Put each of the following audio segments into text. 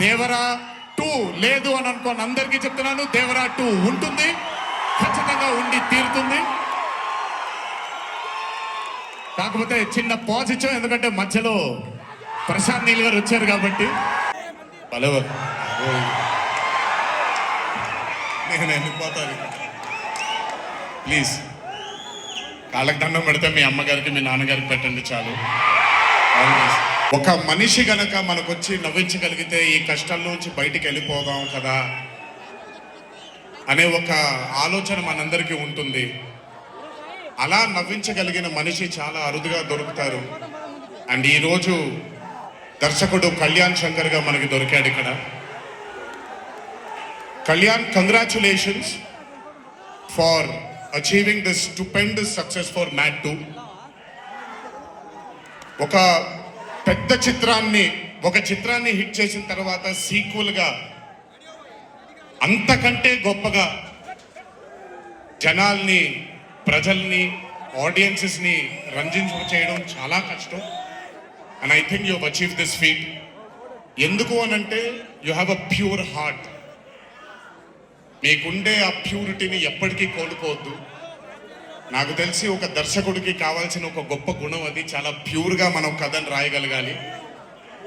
దేవరా 2 లేదు అని అనుకోని అందరికీ చెప్తున్నాను. దేవరా 2 ఉంటుంది, ఖచ్చితంగా ఉండి తీరుతుంది. కాకపోతే చిన్న పాజ్ ఇచ్చాం, ఎందుకంటే మధ్యలో ప్రశాంత్ నీల్ గారు వచ్చారు కాబట్టి. నేను వెళ్ళిపోతాను, ప్లీజ్. కాళ్ళకి దండం పెడితే మీ అమ్మగారికి మీ నాన్నగారికి పెట్టండి చాలు. ఒక మనిషి గనక మనకొచ్చి నవ్వించగలిగితే ఈ కష్టాల్లోంచి బయటికి వెళ్ళిపోదాం కదా అనే ఒక ఆలోచన మనందరికీ ఉంటుంది. అలా నవ్వించగలిగిన మనిషి చాలా అరుదుగా దొరుకుతారు. అండ్ ఈరోజు దర్శకుడు కళ్యాణ్ శంకర్ గా మనకి దొరికాడు ఇక్కడ. Kalyan, congratulations for achieving this stupendous success for MAT 2. ఒక పెద్ద చిత్రాన్ని హిట్ చేసిన తర్వాత సీక్వెల్ గా అంతకంటే గొప్పగా జనాల్ని, ప్రజల్ని, ఆడియన్సెస్ ని రంజింప చేయడం చాలా కష్టం. And I think you have achieve this feat. ఎందుకు అనంటే you have a pure heart. మీకుండే ఆ ప్యూరిటీని ఎప్పటికీ కోల్పోవద్దు. నాకు తెలిసి ఒక దర్శకుడికి కావాల్సిన ఒక గొప్ప గుణం అది. చాలా ప్యూర్గా మనం కథను రాయగలగాలి.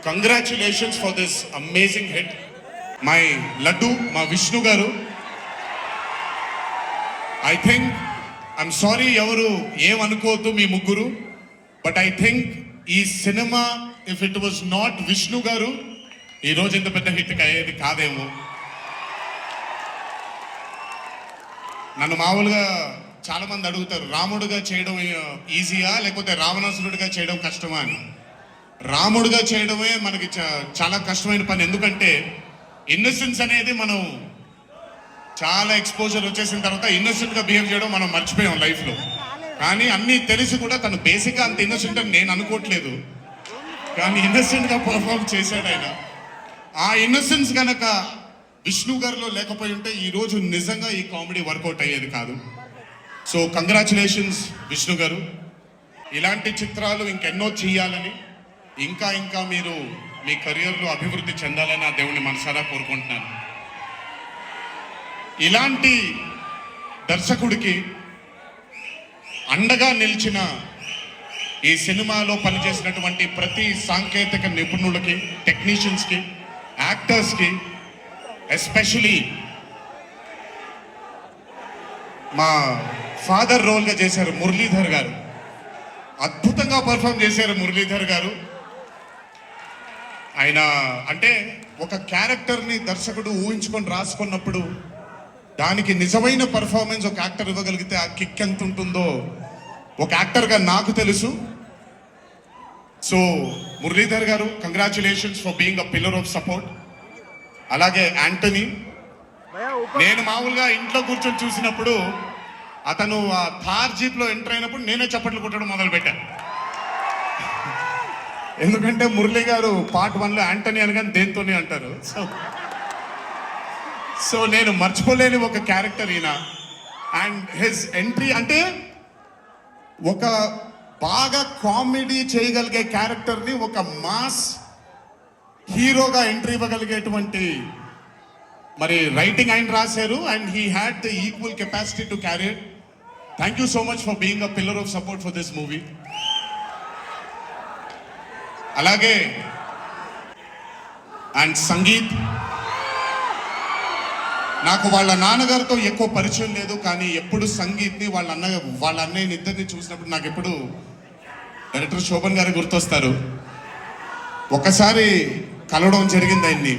Congratulations for this amazing hit. My laddu, మా విష్ణు గారు, ఐ థింక్, ఐఎమ్ సారీ ఎవరు ఏమనుకోవద్దు మీ ముగ్గురు, బట్ ఐ థింక్ ఈ cinema if it was not Vishnu గారు ఈరోజు ఇంత పెద్ద హిట్ అయ్యేది కాదేమో. నన్ను మామూలుగా చాలా మంది అడుగుతారు, రాముడుగా చేయడం ఈజీయా లేకపోతే రావణాసురుడిగా చేయడం కష్టమా అని. రాముడుగా చేయడమే మనకి చాలా కష్టమైన పని. ఎందుకంటే ఇన్నోసెన్స్ అనేది మనం చాలా ఎక్స్పోజర్ వచ్చేసిన తర్వాత ఇన్నోసెంట్గా బిహేవ్ చేయడం మనం మర్చిపోయాం లైఫ్లో. కానీ అన్నీ తెలిసి కూడా తను బేసిక్గా అంత ఇన్నోసెంట్ అని నేను అనుకోవట్లేదు, కానీ ఇన్నోసెంట్గా పర్ఫామ్ చేశాడు ఆయన. ఆ ఇన్నోసెన్స్ కనుక విష్ణు గారిలో లేకపోయి ఉంటే ఈరోజు నిజంగా ఈ కామెడీ వర్కౌట్ అయ్యేది కాదు. సో కంగ్రాచులేషన్స్ విష్ణు గారు. ఇలాంటి చిత్రాలు ఇంకెన్నో చేయాలని, ఇంకా ఇంకా మీరు మీ కెరియర్లో అభివృద్ధి చెందాలని ఆ దేవుని మనసారా కోరుకుంటున్నాను. ఇలాంటి దర్శకుడికి అండగా నిలిచిన ఈ సినిమాలో పనిచేసినటువంటి ప్రతి సాంకేతిక నిపుణులకి, టెక్నీషియన్స్కి, యాక్టర్స్కి, ఎస్పెషలీ మా ఫాదర్ రోల్గా చేశారు మురళీధర్ గారు. అద్భుతంగా పర్ఫామ్ చేశారు మురళీధర్ గారు. ఆయన అంటే ఒక క్యారెక్టర్ని దర్శకుడు ఊహించుకొని రాసుకున్నప్పుడు దానికి నిజమైన పర్ఫార్మెన్స్ ఒక యాక్టర్ ఇవ్వగలిగితే ఆ కిక్ ఎంత ఉంటుందో ఒక యాక్టర్గా నాకు తెలుసు. సో మురళీధర్ గారు, congratulations for being a pillar of support. అలాగే యాంటనీ, నేను మామూలుగా ఇంట్లో కూర్చొని చూసినప్పుడు అతను ఆ థార్ జీప్లో ఎంటర్ అయినప్పుడు నేనే చప్పట్లు కొట్టడం మొదలుపెట్టాను. ఎందుకంటే మురళీ గారు పార్ట్ 1లో యాంటనీ అనగానే దేంతోనే అంటారు. సో నేను మర్చిపోలేని ఒక క్యారెక్టర్ ఈయన. అండ్ హిజ్ ఎంట్రీ అంటే ఒక బాగా కామెడీ చేయగలిగే క్యారెక్టర్ని ఒక మాస్ హీరోగా ఎంట్రీ ఇవ్వగలిగేటువంటి మరి రైటింగ్ ఆయన రాశారు. And he had the equal capacity to carry it. Thank you so much for being a pillar of support for this movie. అలాగే అండ్ సంగీత్, నాకు వాళ్ళ నాన్నగారితో ఎక్కువ పరిచయం లేదు, కానీ ఎప్పుడు సంగీత్ని వాళ్ళ అన్నయ్యని ఇద్దరిని చూసినప్పుడు నాకు ఎప్పుడు డైరెక్టర్ శోభన్ గారు గుర్తొస్తారు. ఒకసారి కలవడం జరిగింది ఆయన్ని.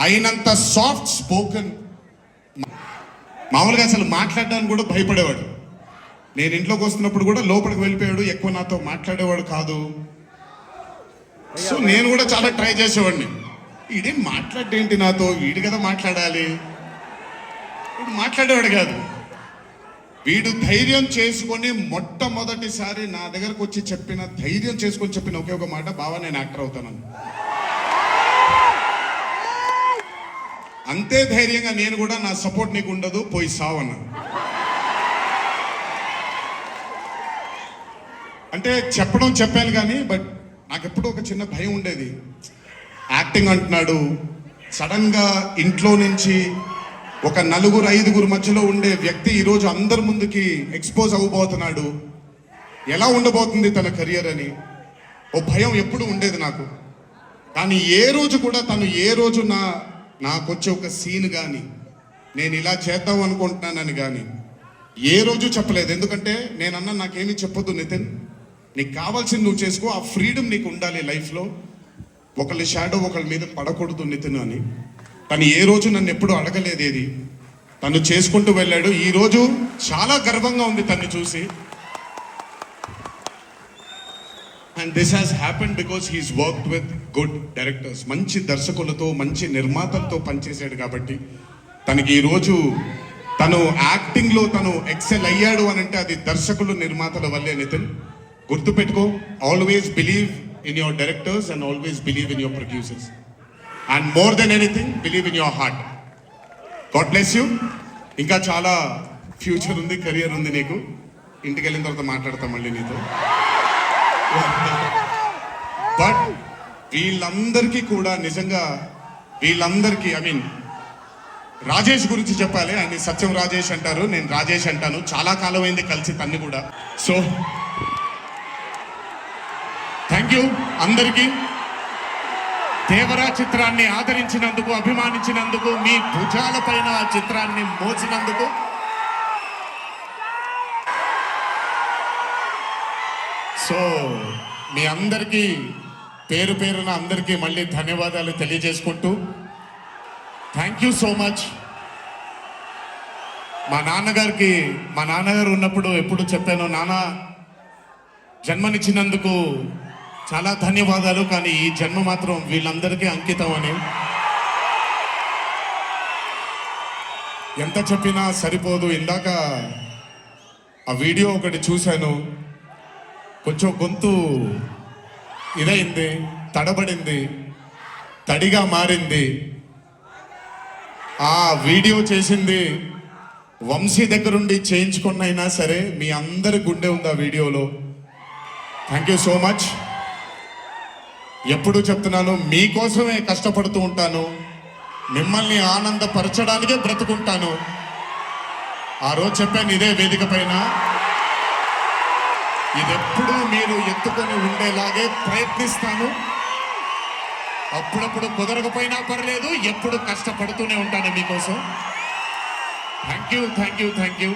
అయినంత సాఫ్ట్ స్పోకెన్, మామూలుగా అసలు మాట్లాడడానికి కూడా భయపడేవాడు. నేను ఇంట్లోకి వస్తున్నప్పుడు కూడా లోపలికి వెళ్ళిపోయాడు, ఎక్కువ నాతో మాట్లాడేవాడు కాదు. సో నేను కూడా చాలా ట్రై చేసేవాడిని, వీడేం మాట్లాడేంటి నాతో, వీడి కదా మాట్లాడాలి, వీడు మాట్లాడేవాడు కాదు. వీడు ధైర్యం చేసుకొని మొట్టమొదటిసారి నా దగ్గరకు వచ్చి ధైర్యం చేసుకొని చెప్పిన ఒకే ఒక మాట, బావా నేను యాక్టర్ అవుతానని. అంతే ధైర్యంగా నేను కూడా నా సపోర్ట్ నీకు ఉండదు, పోయి సావన్నా. అంటే చెప్పాను కానీ బట్ నాకు ఎప్పుడూ ఒక చిన్న భయం ఉండేది. యాక్టింగ్ అంటున్నాడు. సడన్ గా ఇంట్లో నుంచి ఒక నలుగురు ఐదుగురు మధ్యలో ఉండే వ్యక్తి ఈరోజు అందరి ముందుకి ఎక్స్పోజ్ అవ్వబోతున్నాడు. ఎలా ఉండబోతుంది తన కెరియర్ అని ఓ భయం ఎప్పుడు ఉండేది నాకు. కానీ ఏ రోజు కూడా తను నాకొచ్చే ఒక సీన్ కానీ నేను ఇలా చేద్దాం అనుకుంటున్నానని కానీ ఏ రోజు చెప్పలేదు. ఎందుకంటే నేనన్నా నాకేమీ చెప్పొద్దు నితిన్, నీకు కావాల్సింది నువ్వు చేసుకో, ఆ ఫ్రీడమ్ నీకు ఉండాలి లైఫ్లో, ఒకళ్ళ షాడో ఒకళ్ళ మీద పడకూడదు నితిన్ అని. తను ఏ రోజు నన్ను ఎప్పుడు అడగలేదు ఏది, తను చేసుకుంటూ వెళ్ళాడు. ఈ రోజు చాలా గర్వంగా ఉంది తన్ని చూసి. And this has happened because he's worked with good directors. మంచి దర్శకులతో మంచి నిర్మాతలతో పనిచేశాడు కాబట్టి తనకి ఈరోజు తను యాక్టింగ్లో తను ఎక్సెల్ అయ్యాడు అని అంటే అది దర్శకులు నిర్మాతల వల్లే నితిన్. గుర్తుపెట్టుకో, always believe in your directors and always believe in your producers and more than anything believe in your heart. God bless you. ఇంకా చాలా ఫ్యూచర్ ఉంది, కెరియర్ ఉంది నీకు. ఇంటికి వెళ్ళిన తర్వాత మాట్లాడతాం మళ్ళీ నీతో. బట్ వీళ్ళందరికీ కూడా నిజంగా వీళ్ళందరికీ ఐ మీన్ రాజేష్ గురించి చెప్పాలి. ఆయన సత్యం రాజేష్ అంటారు, నేను రాజేష్ అంటాను. చాలా కాలం అయింది కలిసి తన్ని కూడా. సో థ్యాంక్ యూ అందరికీ. దేవరా చిత్రాన్ని ఆదరించినందుకు, అభిమానించినందుకు, మీ భుజాల పైన ఆ చిత్రాన్ని మోసినందుకు సో మీ అందరికీ పేరు పేరున అందరికీ మళ్ళీ ధన్యవాదాలు తెలియజేసుకుంటూ థ్యాంక్ యూ సో మచ్. మా నాన్నగారు ఉన్నప్పుడు ఎప్పుడు చెప్పాను, నాన్న జన్మనిచ్చినందుకు చాలా ధన్యవాదాలు, కానీ ఈ జన్మ మాత్రం వీళ్ళందరికీ అంకితం అని. ఎంత చెప్పినా సరిపోదు. ఇందాక ఆ వీడియో ఒకటి చూశాను, కొంచెం గొంతు ఇదైంది, తడబడింది, తడిగా మారింది. ఆ వీడియో చేసింది వంశీ దగ్గరుండి చేయించుకున్నైనా సరే మీ అందరి గుండె ఉంది ఆ వీడియోలో. Thank you so much. ఎప్పుడు చెప్తున్నాను, మీకోసమే కష్టపడుతూ ఉంటాను, మిమ్మల్ని ఆనందపరచడానికే బ్రతుకుంటాను. ఆ రోజు చెప్పాను ఇదే వేదిక పైన, ఇదెప్పుడు మీరు ఎత్తుకొని ఉండేలాగే ప్రయత్నిస్తాను. అప్పుడప్పుడు కుదరకపోయినా పర్లేదు, ఎప్పుడు కష్టపడుతూనే ఉంటాను మీకోసం. Thank you.